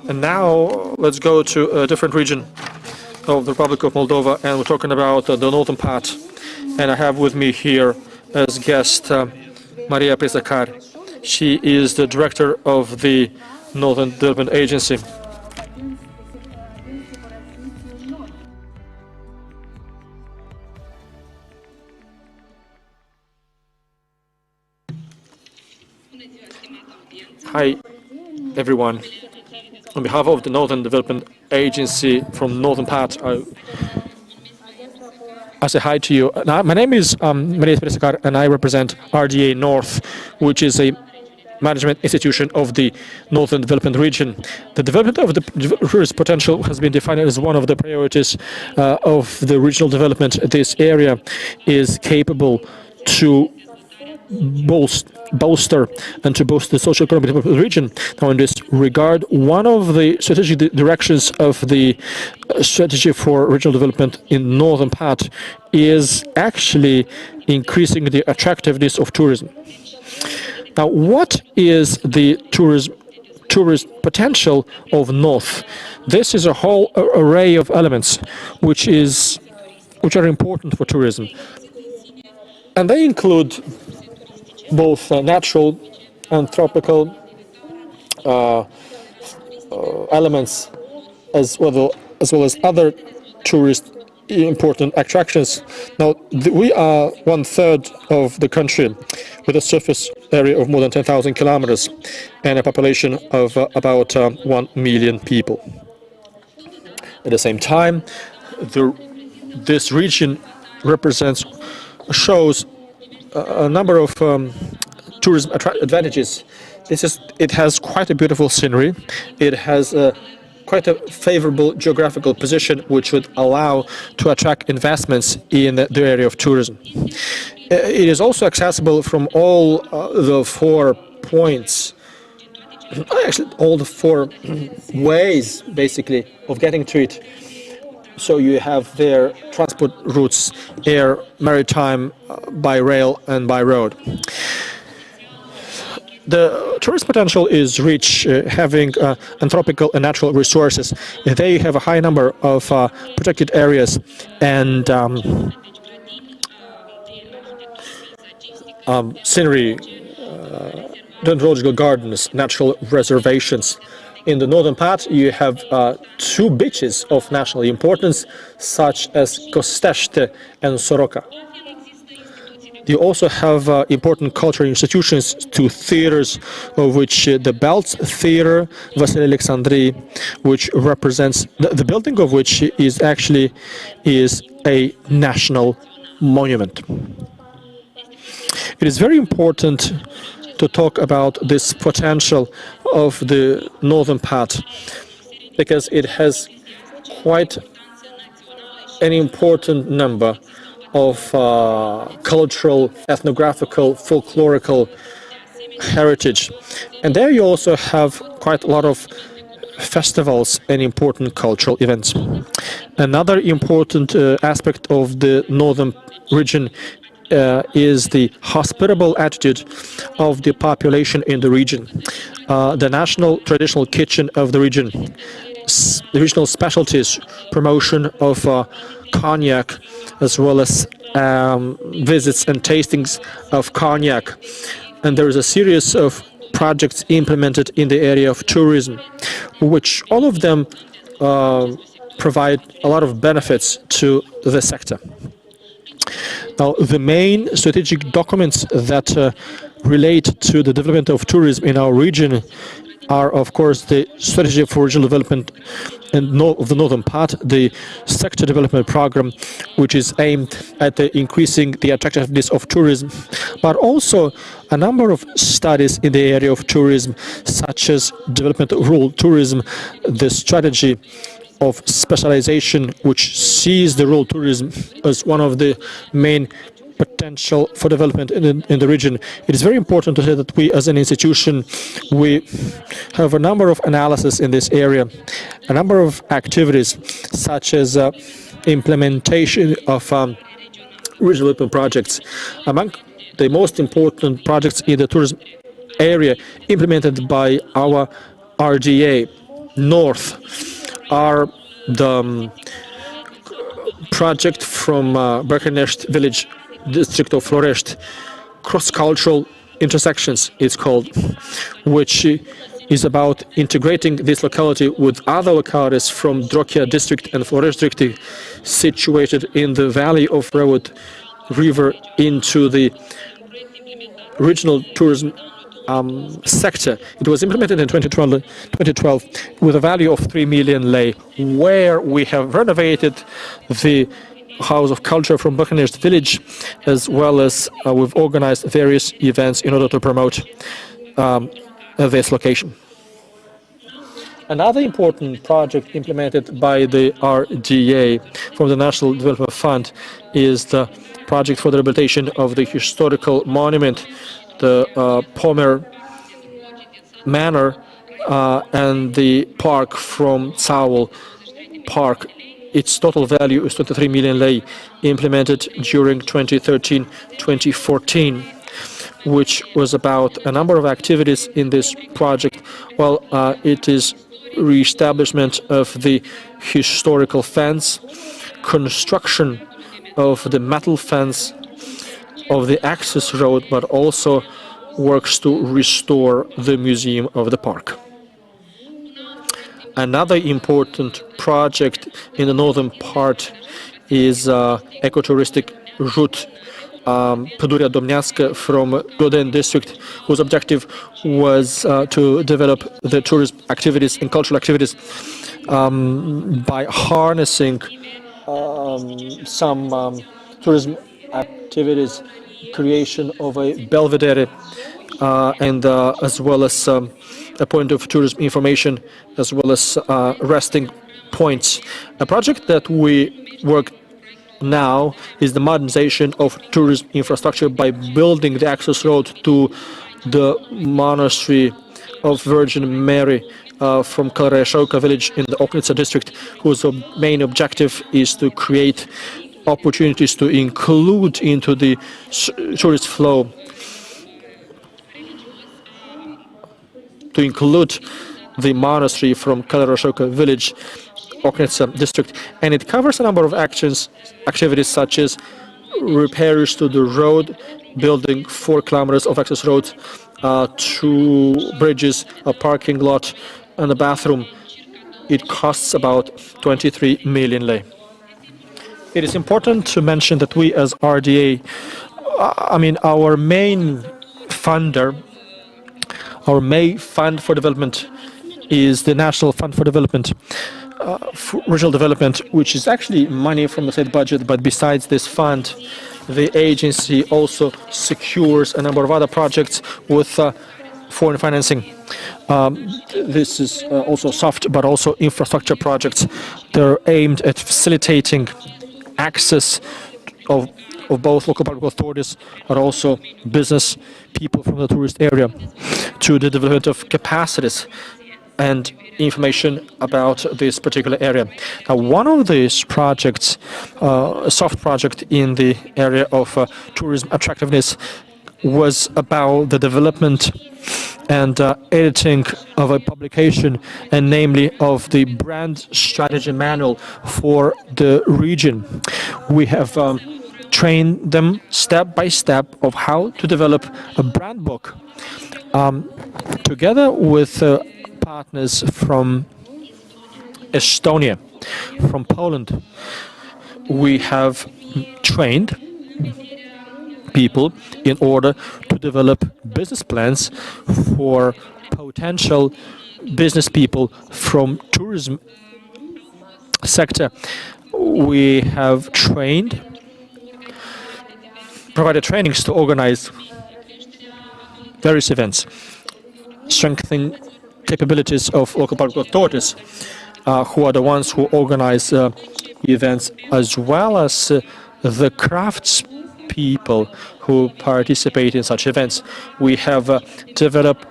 And now let's go to a different region of the Republic of Moldova, and we're talking about the northern part. And I have with me here as guest Maria Prisacari. She is the director of the Northern Development Agency. Hi, everyone. On behalf of the Northern Development Agency from northern part, I say hi to you. Now, my name is Maria Prisacari, and I represent ADR Nord, which is a management institution of the Northern Development Region. The development of the tourist potential has been defined as one of the priorities of the regional development. This area is capable to bolster and to boost the social economic development of the region. Now, in this regard, one of the strategic directions of the strategy for regional development in northern part is actually increasing the attractiveness of tourism. Now, what is the tourist potential of North? This is a whole array of elements which are important for tourism, and they include both natural and tropical elements, as well as other tourist important attractions. Now, we are 1/3 of the country with a surface area of more than 10,000 kilometers and a population of about 1 million people. At the same time, this region shows a number of tourism advantages. It has quite a beautiful scenery. It has quite a favorable geographical position, which would allow to attract investments in the area of tourism. It is also accessible from all the 4 points, actually all the 4 ways, basically, of getting to it. So you have their transport routes: air, maritime, by rail, and by road. The tourist potential is rich, having anthropical and natural resources. They have a high number of protected areas and scenery, dendrological gardens, natural reservations. In the northern part, you have 2 beaches of national importance, such as Kostește and Soroca. You also have important cultural institutions, 2 theaters, of which the Belts Theater, Vasile Alexandri, which represents the building of which is a national monument. It is very important to talk about this potential of the northern part, because it has quite an important number of cultural, ethnographical, folklorical heritage. And there you also have quite a lot of festivals and important cultural events. Another important aspect of the northern region is the hospitable attitude of the population in the region. The national traditional kitchen of the region, the regional specialties, promotion of cognac, as well as visits and tastings of cognac. And there is a series of projects implemented in the area of tourism, which all of them provide a lot of benefits to the sector. Now, the main strategic documents that relate to the development of tourism in our region are, of course, the Strategy for Regional Development of the Northern Part, the Sector Development Program, which is aimed at increasing the attractiveness of tourism, but also a number of studies in the area of tourism, such as development of rural tourism, the strategy of specialization, which sees the rural tourism as one of the main potential for development in the region. It is very important to say that we, as an institution, we have a number of analyses in this area, a number of activities, such as implementation of regional development projects. Among the most important projects in the tourism area implemented by our RDA north are the project from Băcănești village, district of Florești, cross-cultural intersections it's called, which is about integrating this locality with other localities from Drochia district and Florești district situated in the valley of Răud River into the regional tourism sector. It was implemented in 2012 with a value of 3 million lei, where we have renovated the House of Culture from Băcănești village, as well as we've organized various events in order to promote this location. Another important project implemented by the RDA from the National Development Fund is the project for the rehabilitation of the historical monument, the Pomer Manor and the park from Țaul Park. Its total value is 23 million lei, implemented during 2013-2014, which was about a number of activities in this project. Well, it is re-establishment of the historical fence, construction of the metal fence of the access road, but also works to restore the museum of the park. Another important project in the northern part is ecotouristic route Pădurea Domnească from Goden district, whose objective was to develop the tourism activities and cultural activities by harnessing some tourism activities, creation of a belvedere and as well as a point of tourism information, as well as resting points. A project that we work now is the modernization of tourism infrastructure by building the access road to the monastery of Virgin Mary from Călărașoca village in the Ocnița district, whose main objective is to create opportunities to include into the tourist flow, to include the monastery from Călărașoca village, Ocnița district, and it covers a number of activities such as repairs to the road, building 4 kilometers of access road, 2 bridges, a parking lot, and a bathroom. It costs about 23 million lei. It is important to mention that we as RDA, our main funder, our main fund for development is the National Fund for Development, for Regional Development, which is actually money from the state budget, but besides this fund, the agency also secures a number of other projects with foreign financing. This is also soft, but also infrastructure projects. They're aimed at facilitating access of both local public authorities, but also business people from the tourist area to the development of capacities and information about this particular area. Now, one of these projects, a soft project in the area of tourism attractiveness, was about the development and editing of a publication, and namely of the brand strategy manual for the region. We have trained them step by step of how to develop a brand book together with partners from Estonia, from Poland. We have trained people in order to develop business plans for potential business people from tourism sector. We have provided trainings to organize various events, strengthening capabilities of local public authorities, who are the ones who organize events, as well as the crafts people who participate in such events. We have developed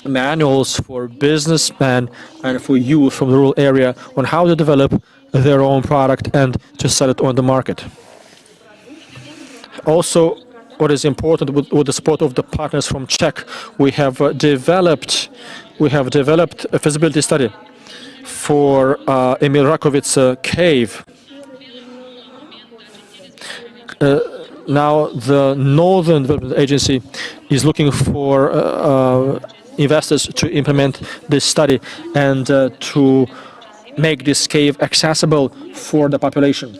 manuals for businessmen and for youth from the rural area on how to develop their own product and to sell it on the market. Also, what is important with the support of the partners from Czech, we have developed a feasibility study for Emil Rakovic cave. Now the Northern Development Agency is looking for investors to implement this study and to make this cave accessible for the population.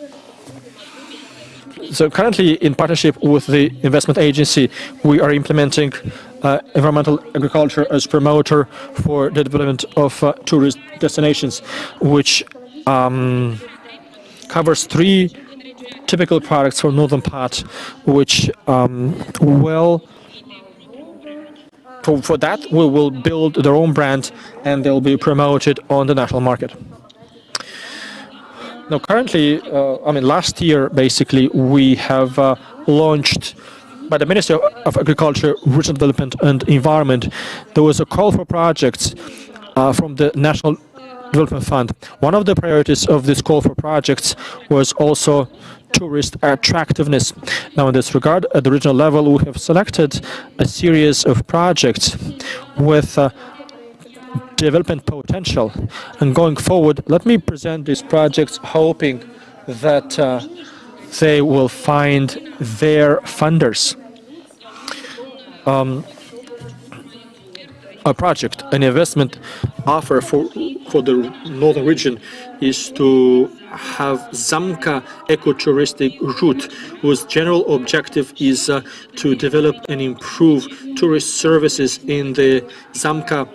So currently, in partnership with the investment agency, we are implementing environmental agriculture as promoter for the development of tourist destinations, which covers 3 typical products for northern part, which for that we will build their own brand and they'll be promoted on the national market. Now, currently, last year, basically, we have launched by the Ministry of Agriculture, Regional Development and Environment. There was a call for projects from the National Development Fund. One of the priorities of this call for projects was also tourist attractiveness. Now, in this regard, at the regional level, we have selected a series of projects with development potential. And going forward, let me present these projects hoping that they will find their funders. A project, an investment offer for the northern region is to have Zamka ecotouristic route, whose general objective is to develop and improve tourist services in the Zamka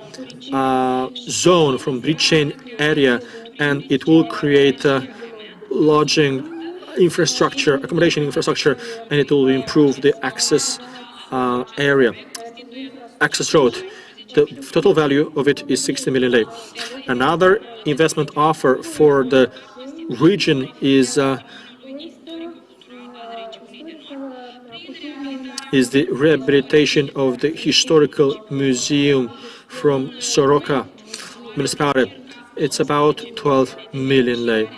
zone from bridge chain area, and it will create lodging infrastructure, accommodation infrastructure, and it will improve the access access road. The total value of it is 60 million lei. Another investment offer for the region is the rehabilitation of the historical museum from Soroka municipality. It's about 12 million lei,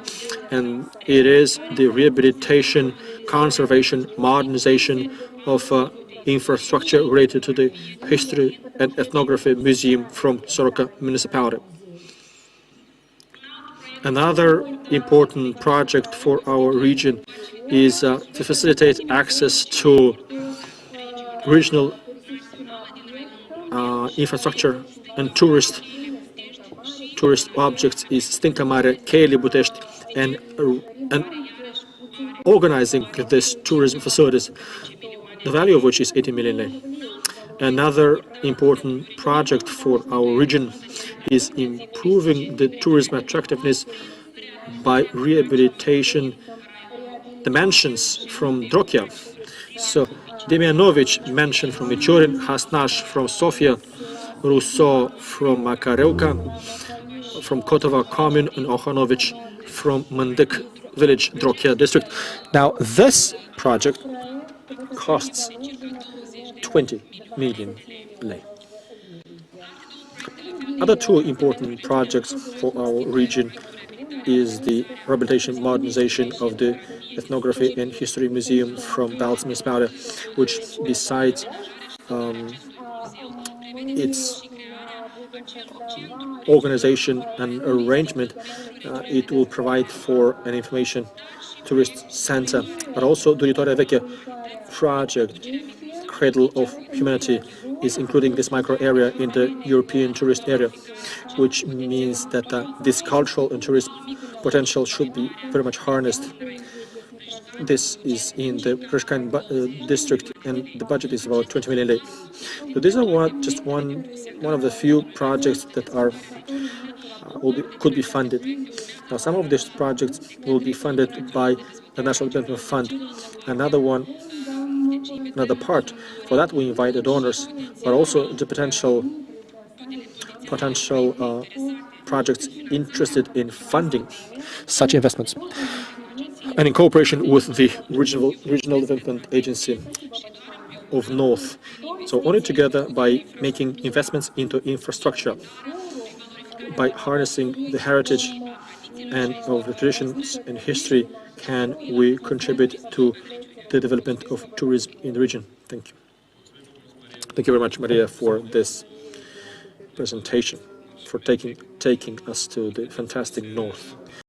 and it is the rehabilitation, conservation, modernization of infrastructure related to the history and ethnography museum from Soroka municipality. Another important project for our region is to facilitate access to regional infrastructure and tourist objects is Stinka Mare, Keili Butești, and organizing these tourism facilities, the value of which is 80 million lei. Another important project for our region is improving the tourism attractiveness by rehabilitation the mansions from Drochia. So Demianovic mansion from Michorin, Hasnash from Sofia, Rousseau from Makareuka, from Kotova commune, and Ohanovic from Mandik village, Drochia district. Now this project costs 20 million lei. Other 2 important projects for our region is the rehabilitation modernization of the Ethnography and History Museum from Balts municipality, which besides its organization and arrangement, it will provide for an information tourist center, but also Duritoarea Veche project, Cradle of Humanity, is including this micro area in the European tourist area, which means that this cultural and tourist potential should be very much harnessed. This is in the Prisacari district, and the budget is about 20 million lei. So these are just one of the few projects that are could be funded. Now, some of these projects will be funded by the National Development Fund. Another part for that we invite the donors, but also the potential projects interested in funding such investments, and in cooperation with the Regional Development Agency of North. So only together, by making investments into infrastructure, by harnessing the heritage and of the traditions and history, can we contribute to the development of tourism in the region. Thank you. Thank you very much, Maria, for this presentation, for taking us to the fantastic north.